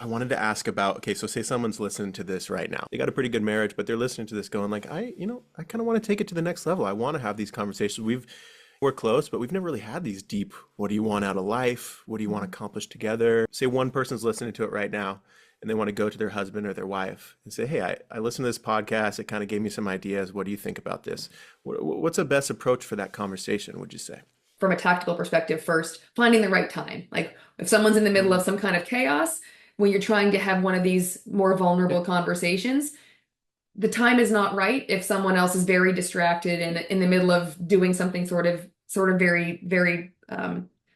I wanted to ask about, okay, so say someone's listening to this right now. They got a pretty good marriage, but they're listening to this going like, I kind of want to take it to the next level. I want to have these conversations. We're close, but we've never really had these deep, what do you want out of life? What do you want to accomplish together? Say one person's listening to it right now and they want to go to their husband or their wife and say, hey, I listened to this podcast. It kind of gave me some ideas. What do you think about this? What's the best approach for that conversation, would you say? From a tactical perspective, first, finding the right time. Like if someone's in the middle of some kind of chaos, when you're trying to have one of these more vulnerable conversations, the time is not right if someone else is very distracted and in the middle of doing something sort of very, very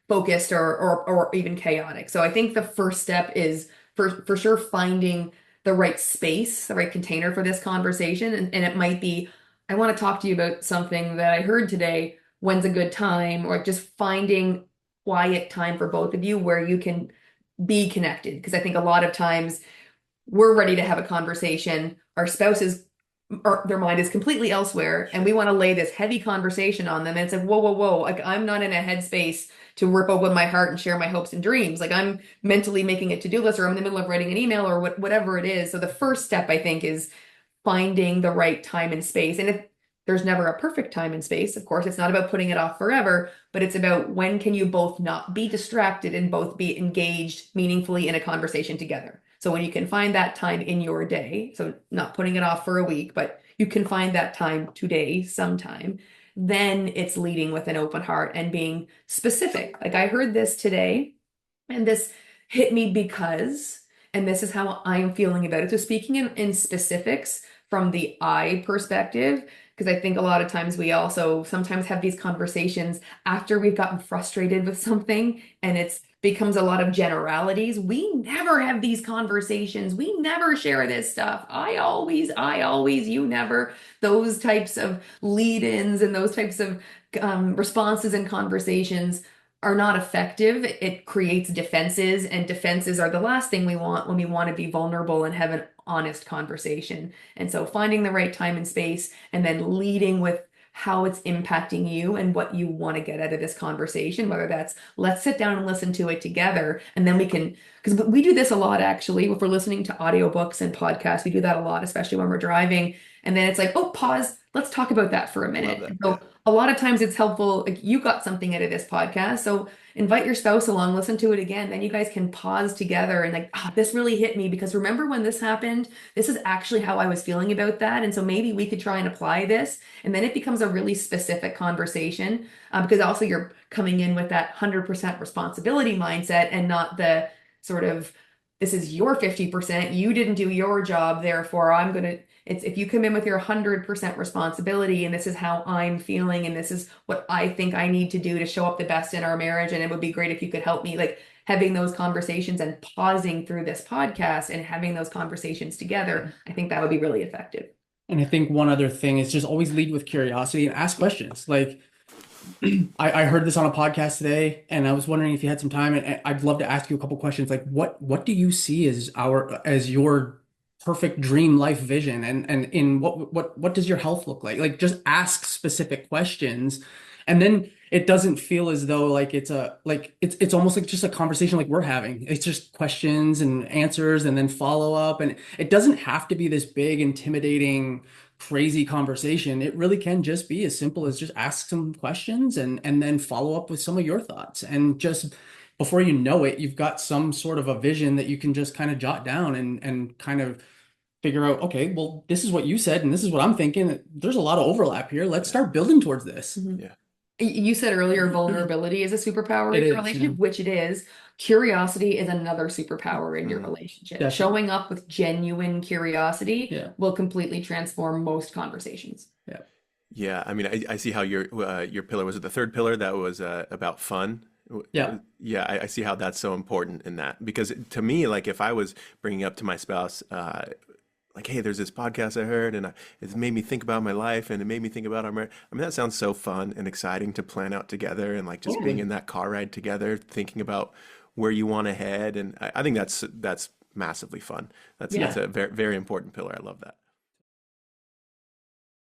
focused or even chaotic. So I think the first step is for sure finding the right space, the right container for this conversation. And it might be, I want to talk to you about something that I heard today. When's a good time? Or just finding quiet time for both of you where you can be connected. Because I think a lot of times we're ready to have a conversation. Our spouses, or their mind is completely elsewhere, and we want to lay this heavy conversation on them. And it's like, whoa, whoa, whoa. Like I'm not in a headspace to rip open my heart and share my hopes and dreams. Like I'm mentally making a to-do list, or I'm in the middle of writing an email, or whatever it is. So the first step, I think, is finding the right time and space. And if there's never a perfect time and space, of course, it's not about putting it off forever, but it's about when can you both not be distracted and both be engaged meaningfully in a conversation together. So when you can find that time in your day, so not putting it off for a week, but you can find that time today, sometime, then it's leading with an open heart and being specific. Like I heard this today, and this hit me because, and this is how I'm feeling about it. So speaking in specifics from the I perspective, because I think a lot of times we also sometimes have these conversations after we've gotten frustrated with something and it's becomes a lot of generalities. We never have these conversations. We never share this stuff. I always, you never. Those types of lead-ins and those types of responses and conversations are not effective. It creates defenses, and defenses are the last thing we want when we want to be vulnerable and have an honest conversation. And so finding the right time and space and then leading with how it's impacting you and what you want to get out of this conversation, whether that's let's sit down and listen to it together. And then we can, because we do this a lot actually, if we're listening to audiobooks and podcasts, we do that a lot, especially when we're driving. And then it's like, oh, pause, let's talk about that for a Love minute. that. And Yeah. so a lot of times it's helpful, like you got something out of this podcast. So invite your spouse along, listen to it again. Then you guys can pause together and like, this really hit me because remember when this happened? This is actually how I was feeling about that. And so maybe we could try and apply this. And then it becomes a really specific conversation because also you're coming in with that 100% responsibility mindset and not the sort of, this is your 50%, you didn't do your job, therefore I'm going to, it's if you come in with your 100% responsibility and this is how I'm feeling and this is what I think I need to do to show up the best in our marriage and it would be great if you could help me, like having those conversations and pausing through this podcast and having those conversations together, I think that would be really effective. And I think one other thing is just always lead with curiosity and ask questions. Like I heard this on a podcast today, and I was wondering if you had some time, and I'd love to ask you a couple questions. Like, what do you see as your perfect dream life vision, and in what does your health look like? Like, just ask specific questions, and then it doesn't feel as though like it's almost like just a conversation like we're having. It's just questions and answers, and then follow up, and it doesn't have to be this big, intimidating crazy conversation. It really can just be as simple as just ask some questions and then follow up with some of your thoughts. And just before you know it, you've got some sort of a vision that you can just kind of jot down and kind of figure out, okay, well, this is what you said and this is what I'm thinking. There's a lot of overlap here. Let's start building towards this. Mhm. Yeah. You said earlier vulnerability is a superpower It in your is, relationship, yeah. which it is. Curiosity is another superpower in your relationship. Definitely. Showing up with genuine curiosity Yeah. will completely transform most conversations. Yeah. Yeah. I mean, I see how your pillar was it the third pillar that was about fun. Yeah. Yeah, I see how that's so important in that because to me, like if I was bringing up to my spouse, like, hey, there's this podcast I heard and it made me think about my life and it made me think about our marriage. I mean, that sounds so fun and exciting to plan out together and like just being Totally. in that car ride together, thinking about where you want to head. And I think that's massively fun. That's Yeah. a very, very important pillar. I love that.